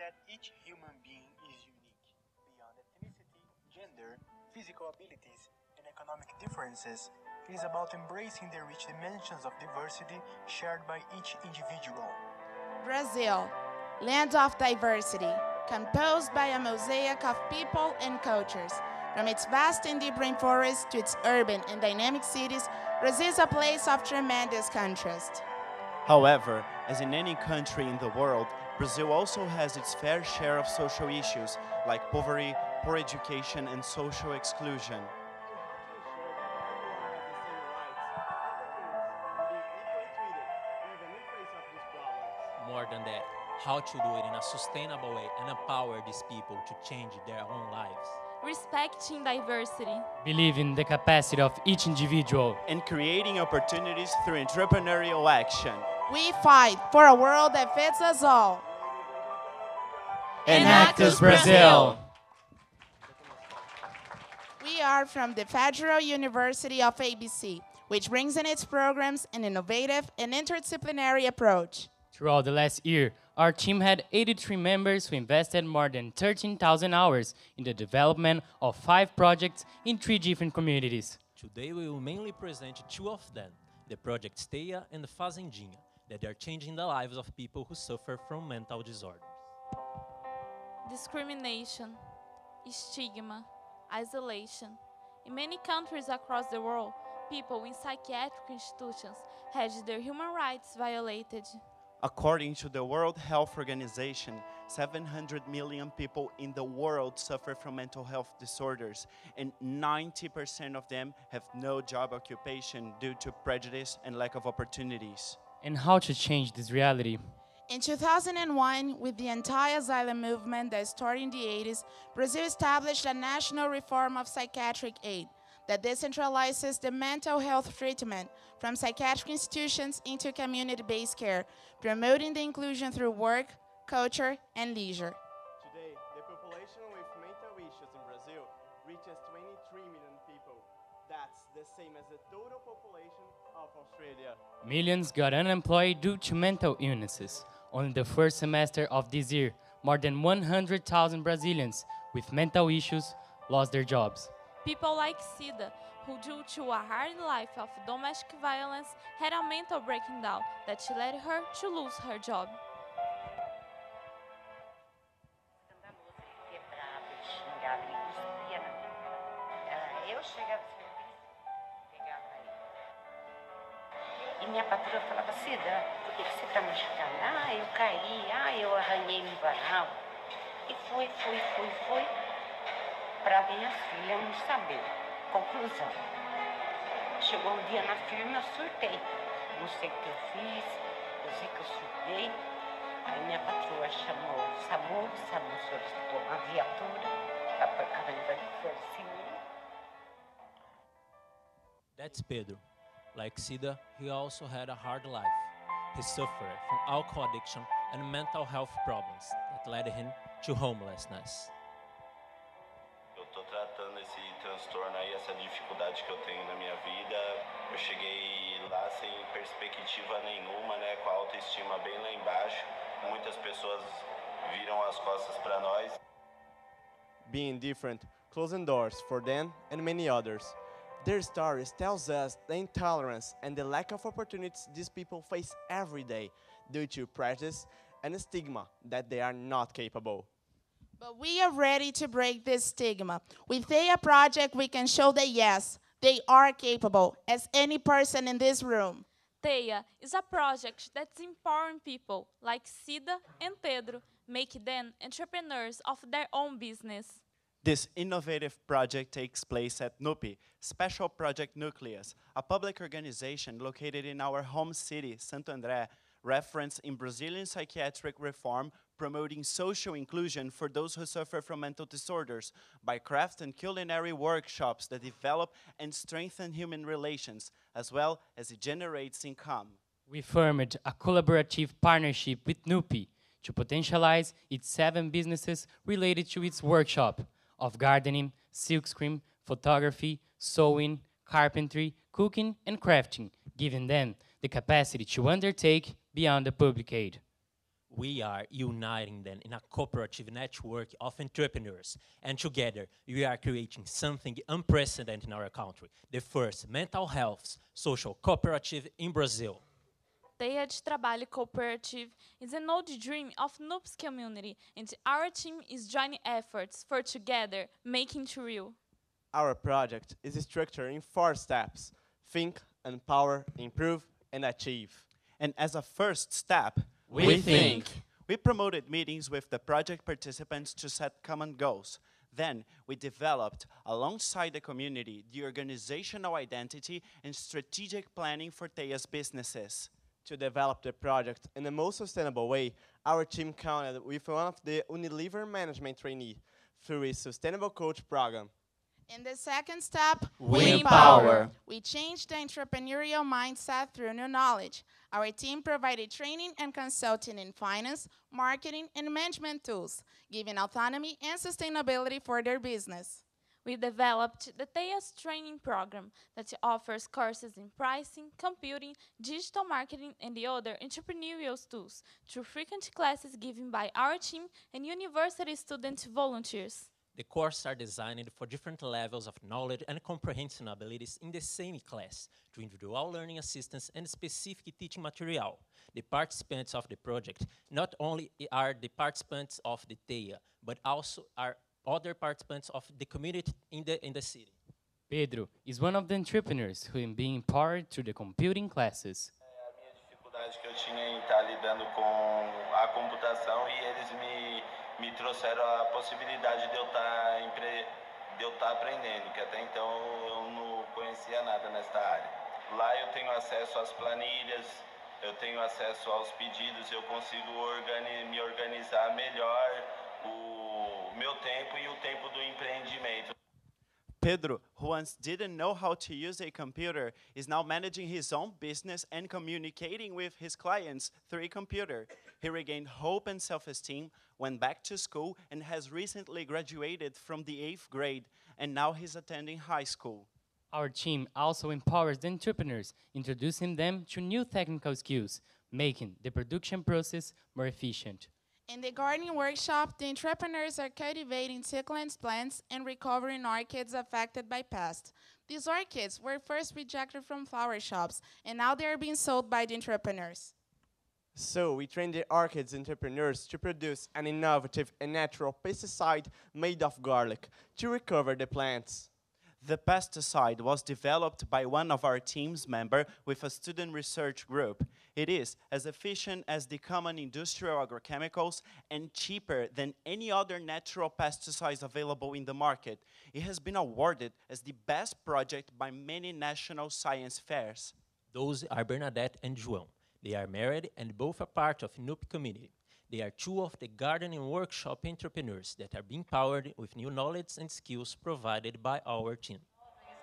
that each human being is unique, beyond ethnicity, gender, physical abilities, and economic differences. It is about embracing the rich dimensions of diversity shared by each individual. Brazil, land of diversity, composed by a mosaic of people and cultures. From its vast and deep rainforests to its urban and dynamic cities, Brazil is a place of tremendous contrast. However, as in any country in the world, Brazil also has its fair share of social issues like poverty, poor education, and social exclusion. More than that, how to do it in a sustainable way and empower these people to change their own lives. Respecting diversity. Believe in the capacity of each individual. And creating opportunities through entrepreneurial action. We fight for a world that fits us all. Enactus Brazil! We are from the Federal University of ABC, which brings in its programs an innovative and interdisciplinary approach. Throughout the last year, our team had 83 members who invested more than 13,000 hours in the development of 5 projects in 3 different communities. Today we will mainly present 2 of them, the Project Steia and the Fazendinha, that are changing the lives of people who suffer from mental disorders. Discrimination, stigma, isolation. In many countries across the world, people in psychiatric institutions had their human rights violated. According to the World Health Organization, 700 million people in the world suffer from mental health disorders, and 90% of them have no job occupation due to prejudice and lack of opportunities. And how to change this reality? In 2001, with the anti-asylum movement that started in the 80s, Brazil established a national reform of psychiatric aid that decentralizes the mental health treatment from psychiatric institutions into community-based care, promoting the inclusion through work, culture, and leisure. Today, the population with mental issues in Brazil reaches 23 million people. That's the same as the total population of Australia. Millions got unemployed due to mental illnesses. Only the first semester of this year, more than 100,000 Brazilians with mental issues lost their jobs. People like Cida, who due to a hard life of domestic violence had a mental breakdown that led her to lose her job. E minha patroa falava, Cida, por que você está machucada? Ah, eu caí, eu arranhei no varal. E foi. Para minha filha não saber. Conclusão. Chegou um dia na firma, eu surtei. Não sei o que eu fiz, eu sei que eu surtei. Aí minha patroa chamou o SAMU solicitou uma viatura para pôr caramba de força em mim. That's Pedro. Like Cida, he also had a hard life. He suffered from alcohol addiction and mental health problems that led him to homelessness. Eu estou tratando esse transtorno aí, essa dificuldade que eu tenho na minha vida. Eu cheguei lá sem perspectiva nenhuma, né, com a autoestima bem lá embaixo. Muitas pessoas viram as costas para nós. Being different, closing doors for them and many others. Their stories tells us the intolerance and the lack of opportunities these people face every day due to prejudice and stigma that they are not capable. But we are ready to break this stigma. With a project, we can show that yes, they are capable, as any person in this room. Teia is a project that's empowering people like Cida and Pedro, make them entrepreneurs of their own business. This innovative project takes place at NUPI, Special Project Nucleus, a public organization located in our home city, Santo André, referenced in Brazilian psychiatric reform, promoting social inclusion for those who suffer from mental disorders by craft and culinary workshops that develop and strengthen human relations, as well as it generates income. We formed a collaborative partnership with NUPI to potentialize its 7 businesses related to its workshop of gardening, silkscreen, photography, sewing, carpentry, cooking, and crafting, giving them the capacity to undertake beyond the public aid. We are uniting them in a cooperative network of entrepreneurs. And together, we are creating something unprecedented in our country, the first mental health social cooperative in Brazil. Teia de Trabalho Cooperative is an old dream of NUP's community, and our team is joining efforts for together making it real. Our project is structured in 4 steps: think, empower, improve, and achieve. And as a first step, We think. We promoted meetings with the project participants to set common goals. Then, we developed, alongside the community, the organizational identity and strategic planning for Teia's businesses. To develop the project in the most sustainable way, our team counted with one of the Unilever management trainee through a sustainable coach program. In the second step, We empower. We changed the entrepreneurial mindset through new knowledge. Our team provided training and consulting in finance, marketing, and management tools, giving autonomy and sustainability for their business. We developed the TEIA's training program that offers courses in pricing, computing, digital marketing, and the other entrepreneurial tools through frequent classes given by our team and university student volunteers. The courses are designed for different levels of knowledge and comprehension abilities in the same class, to individual learning assistance and specific teaching material. The participants of the project not only are the participants of the TEIA, but also are other participants of the community in the city. Pedro is one of the entrepreneurs who is being empowered through the computing classes. A minha dificuldade que eu tinha em estar lidando com a computação e eles me trouxeram a possibilidade de eu estar aprendendo, que até então eu não conhecia nada nesta área. Lá eu tenho acesso às planilhas, eu tenho acesso aos pedidos, eu consigo me organizar melhor o meu tempo e o tempo do empreendimento. Pedro, who once didn't know how to use a computer, is now managing his own business and communicating with his clients through a computer. He regained hope and self-esteem, went back to school, and has recently graduated from the 8th grade, and now he's attending high school. Our team also empowers the entrepreneurs, introducing them to new technical skills, making the production process more efficient. In the gardening workshop, the entrepreneurs are cultivating succulent plants and recovering orchids affected by pests. These orchids were first rejected from flower shops, and now they are being sold by the entrepreneurs. So we trained the orchids entrepreneurs to produce an innovative and natural pesticide made of garlic to recover the plants. The pesticide was developed by one of our team's members with a student research group. It is as efficient as the common industrial agrochemicals and cheaper than any other natural pesticides available in the market. It has been awarded as the best project by many national science fairs. Those are Bernadette and João. They are married and both are part of NUP community. They are 2 of the gardening workshop entrepreneurs that are being powered with new knowledge and skills provided by our team.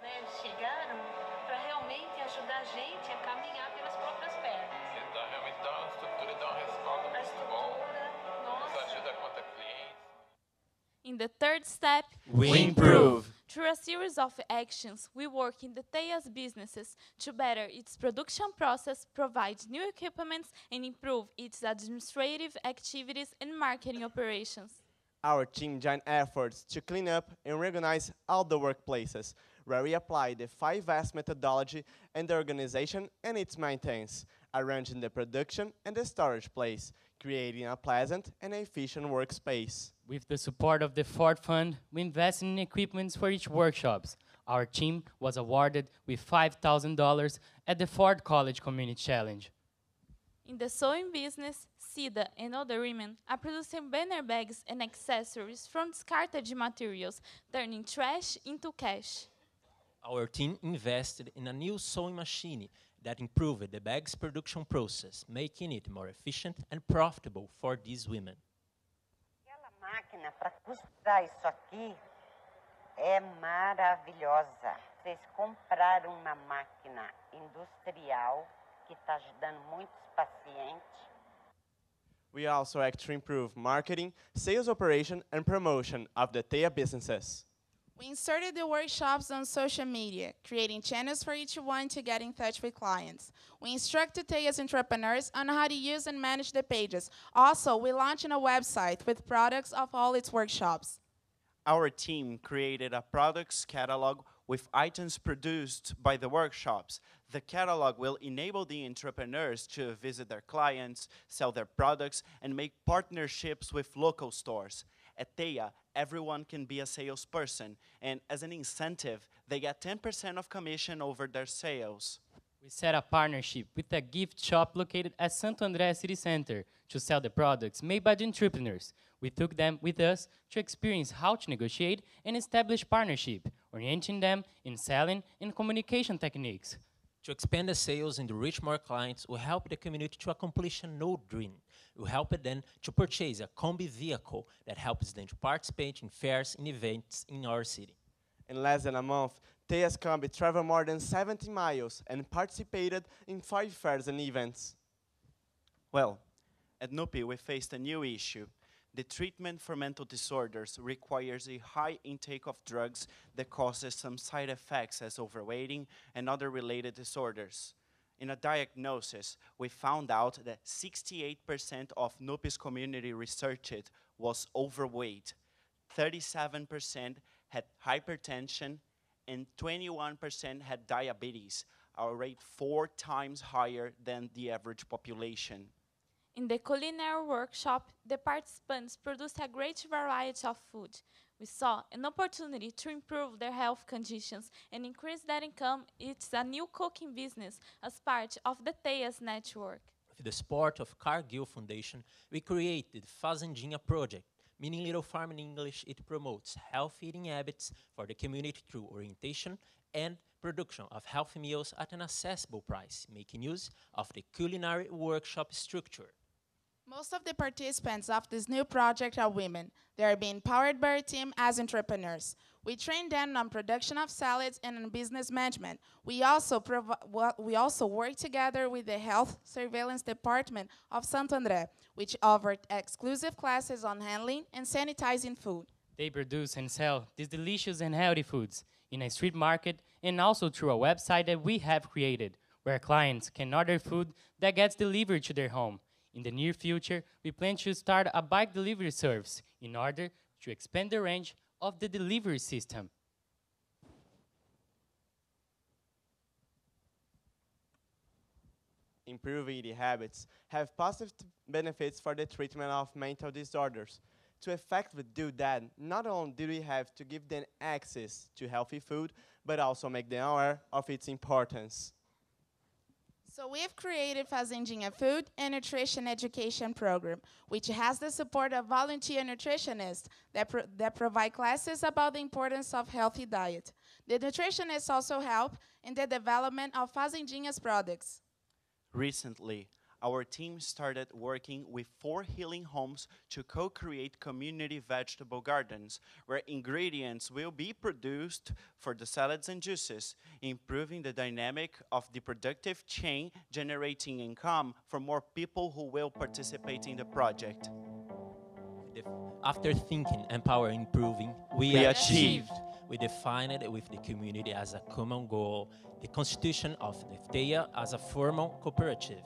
Eles chegaram para realmente ajudar a gente a caminhar pelas próprias pernas. Então, realmente dá uma estrutura e dá um respaldo A muito bom. estrutura, Nos nossa. ajuda quanto a clientes. In the third step, We improve. through a series of actions, we work in the TEIA's businesses to better its production process, provide new equipments, and improve its administrative activities and marketing operations. Our team joined efforts to clean up and reorganize all the workplaces, where we apply the 5S methodology and the organization and its maintenance, arranging the production and the storage place, creating a pleasant and efficient workspace. With the support of the Ford Fund, we invested in equipments for each workshops. Our team was awarded with $5,000 at the Ford College Community Challenge. In the sewing business, Cida and other women are producing banner bags and accessories from discarded materials, turning trash into cash. Our team invested in a new sewing machine that improved the bag's production process, making it more efficient and profitable for these women. Aquela máquina para costurar isso aqui é maravilhosa. Vocês compraram uma máquina industrial que está ajudando muitos pacientes. We also act to improve marketing, sales operation, and promotion of the TEIA businesses. We inserted the workshops on social media, creating channels for each one to get in touch with clients. We instructed TEA's entrepreneurs on how to use and manage the pages. Also, we launched a website with products of all its workshops. Our team created a products catalog with items produced by the workshops. The catalog will enable the entrepreneurs to visit their clients, sell their products, and make partnerships with local stores. At TEA, everyone can be a salesperson, and as an incentive, they get 10% of commission over their sales. We set a partnership with a gift shop located at Santo André City Center to sell the products made by the entrepreneurs. We took them with us to experience how to negotiate and establish partnership, orienting them in selling and communication techniques. To expand the sales and to reach more clients, we help the community to accomplish a new dream. We help them to purchase a combi vehicle that helps them to participate in fairs and events in our city. In less than a month, TEA's Combi traveled more than 70 miles and participated in 5 fairs and events. Well, at NUPI, we faced a new issue. The treatment for mental disorders requires a high intake of drugs that causes some side effects as overweighting and other related disorders. In a diagnosis, we found out that 68% of NUPI's community researched was overweight, 37% had hypertension, and 21% had diabetes, a rate 4 times higher than the average population. In the culinary workshop, the participants produced a great variety of food. We saw an opportunity to improve their health conditions and increase their income. It's a new cooking business as part of the TEA's network. With the support of Cargill Foundation, we created Fazendinha Project, meaning Little Farm in English. It promotes healthy eating habits for the community through orientation and production of healthy meals at an accessible price, making use of the culinary workshop structure. Most of the participants of this new project are women. They are being powered by our team as entrepreneurs. We train them on production of salads and on business management. We also work together with the Health Surveillance Department of Santo André, which offered exclusive classes on handling and sanitizing food. They produce and sell these delicious and healthy foods in a street market and also through a website that we have created, where clients can order food that gets delivered to their home. In the near future, we plan to start a bike delivery service in order to expand the range of the delivery system. Improving eating habits have positive benefits for the treatment of mental disorders. To effectively do that, not only do we have to give them access to healthy food, but also make them aware of its importance. So we've created Fazendinha Food and Nutrition Education Program, which has the support of volunteer nutritionists that provide classes about the importance of healthy diet. The nutritionists also help in the development of Fazendinha's products. Recently, our team started working with 4 healing homes to co-create community vegetable gardens, where ingredients will be produced for the salads and juices, improving the dynamic of the productive chain, generating income for more people who will participate in the project. After thinking, empowering, improving, we achieved. We defined it with the community as a common goal, the constitution of the TEA as a formal cooperative.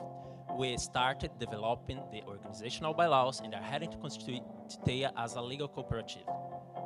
We started developing the organizational bylaws and are heading to constitute TEA as a legal cooperative.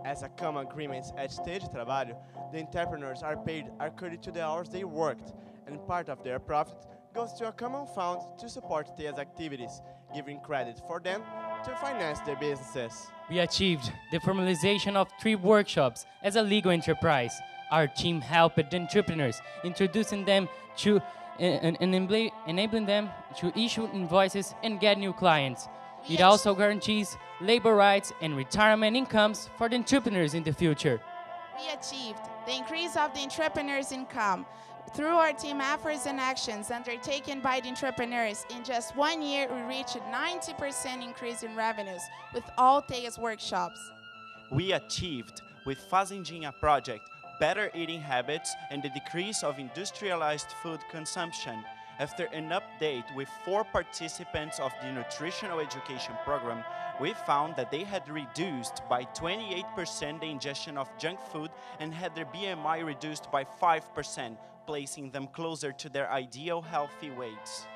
As a common agreement at Stage de Trabalho, the entrepreneurs are paid according to the hours they worked, and part of their profit goes to a common fund to support TEA's activities, giving credit for them to finance their businesses. We achieved the formalization of 3 workshops as a legal enterprise. Our team helped the entrepreneurs, introducing them to enabling them to issue invoices and get new clients. It also guarantees labor rights and retirement incomes for the entrepreneurs in the future. We achieved the increase of the entrepreneurs' income through our team efforts and actions undertaken by the entrepreneurs. In just 1 year, we reached a 90% increase in revenues with all TEA's workshops. We achieved, with Fazendinha Project, better eating habits and the decrease of industrialized food consumption. After an update with 4 participants of the nutritional education program, we found that they had reduced by 28% the ingestion of junk food and had their BMI reduced by 5%, placing them closer to their ideal healthy weights.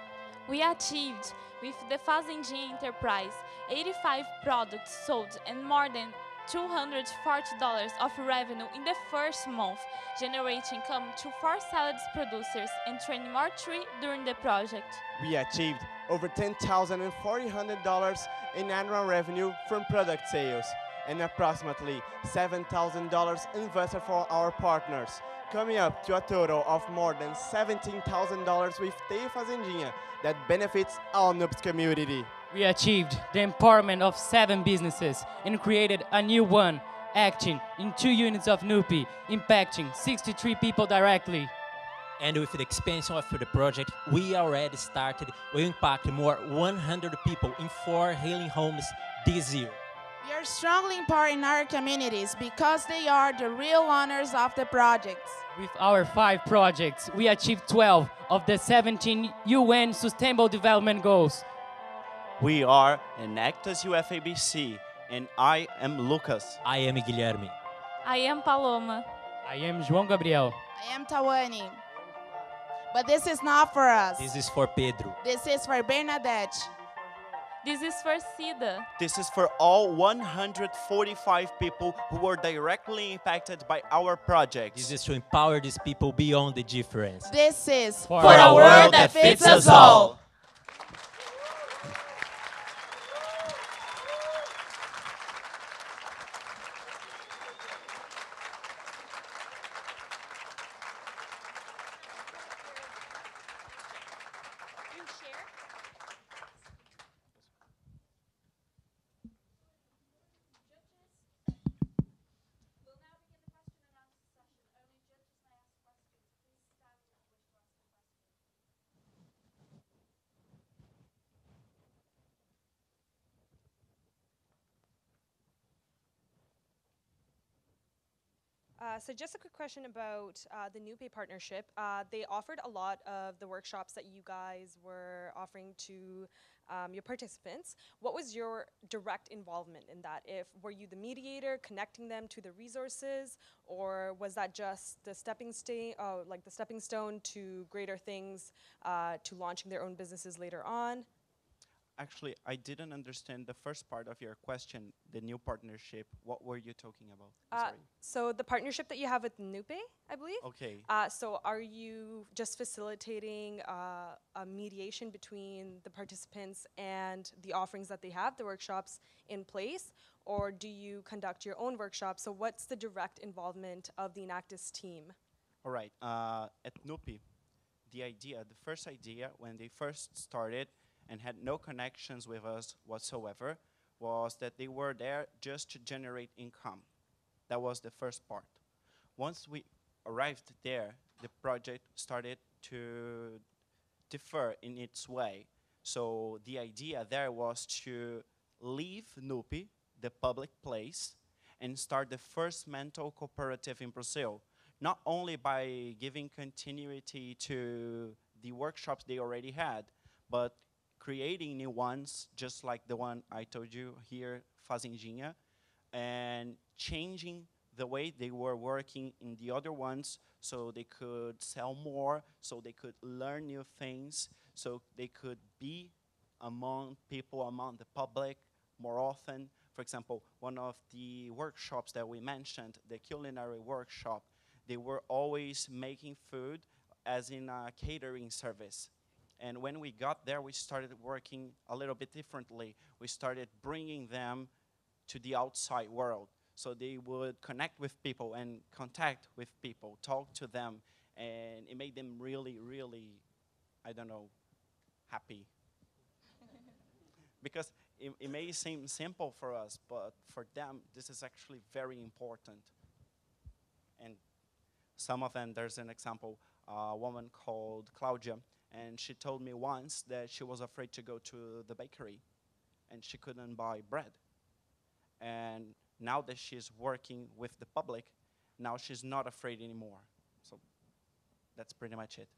We achieved, with the Fazendinha enterprise, 85 products sold and more than $240 of revenue in the first month, generating income to 4 salads producers and training more 3 during the project. We achieved over $10,400 in annual revenue from product sales and approximately $7,000 invested for our partners, coming up to a total of more than $17,000 with Teia Fazendinha that benefits our NUPS community. We achieved the empowerment of 7 businesses and created a new one, acting in 2 units of NUPI, impacting 63 people directly. And with the expansion of the project, we already started. We impact more 100 people in 4 healing homes this year. We are strongly empowering our communities because they are the real owners of the projects. With our 5 projects, we achieved 12 of the 17 UN Sustainable Development Goals. We are Enactus UFABC, and I am Lucas. I am Guilherme. I am Paloma. I am João Gabriel. I am Tawane. But this is not for us. This is for Pedro. This is for Bernadette. This is for Cida. This is for all 145 people who were directly impacted by our projects. This is to empower these people beyond the difference. This is For a world that fits us all. So just a quick question about the NUPE partnership. They offered a lot of the workshops that you guys were offering to your participants. What was your direct involvement in that? Were you the mediator, connecting them to the resources, or was that just the stepping stone to greater things, to launching their own businesses later on? Actually, I didn't understand the first part of your question, the new partnership. What were you talking about? I'm sorry. So the partnership that you have with NUPE, I believe. Okay. So are you just facilitating a mediation between the participants and the offerings that they have, the workshops in place, or do you conduct your own workshops? So what's the direct involvement of the Enactus team? All right. At NUPI, the first idea, when they first started and had no connections with us whatsoever, was that they were there just to generate income. That was the first part. Once we arrived there, the project started to differ in its way. So the idea there was to leave NUPI, the public place, and start the first mental cooperative in Brazil, not only by giving continuity to the workshops they already had, but creating new ones, just like the one I told you here, Fazendinha, and changing the way they were working in the other ones so they could sell more, so they could learn new things, so they could be among people, among the public more often. For example, one of the workshops that we mentioned, the culinary workshop, they were always making food as in a catering service. And when we got there, we started working a little bit differently. We started bringing them to the outside world. So they would connect with people and contact with people, talk to them. And it made them really, really, I don't know, happy. Because it may seem simple for us, but for them, this is actually very important. And some of them, there's an example, a woman called Claudia, and she told me once that she was afraid to go to the bakery and she couldn't buy bread. And now that she's working with the public, now she's not afraid anymore. So that's pretty much it.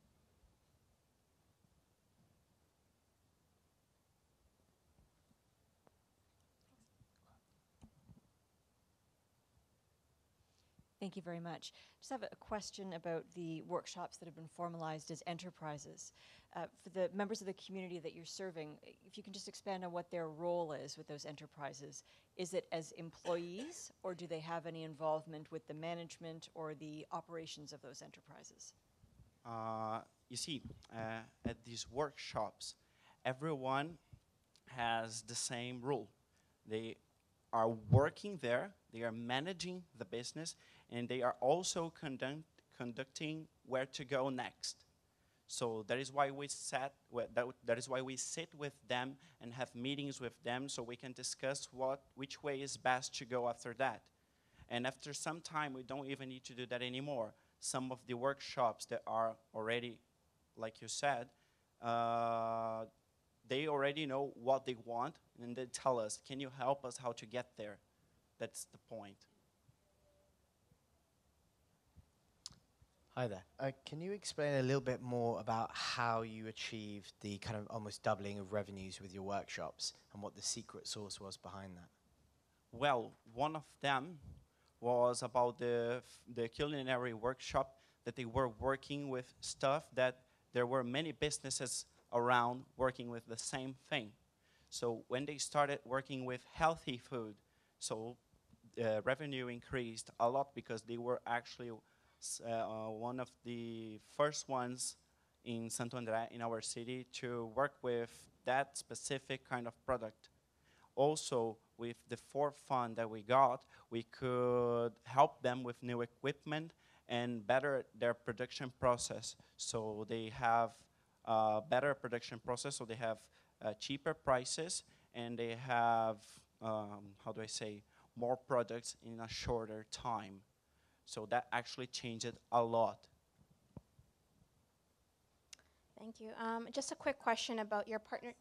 Thank you very much. Just have a question about the workshops that have been formalized as enterprises. For the members of the community that you're serving, if you can just expand on what their role is with those enterprises. Is it as employees, or do they have any involvement with the management or the operations of those enterprises? You see, at these workshops, everyone has the same rule. They are working there, they are managing the business, and they are also conducting where to go next. So that is why we that is why we sit with them and have meetings with them, so we can discuss which way is best to go after that. And after some time, we don't even need to do that anymore. Some of the workshops that are already, like you said, they already know what they want, and they tell us, can you help us how to get there? That's the point. Hi there. Can you explain a little bit more about how you achieved the kind of almost doubling of revenues with your workshops and what the secret sauce was behind that? Well, one of them was about the culinary workshop, that they were working with stuff that there were many businesses around working with the same thing. So when they started working with healthy food, so revenue increased a lot, because they were actually one of the first ones in Santo André, in our city, to work with that specific kind of product. Also, with the fund that we got, we could help them with new equipment and better their production process. So they have a better production process, so they have cheaper prices, and they have, how do I say, more products in a shorter time. So that actually changed it a lot. Thank you. Just a quick question about your partner.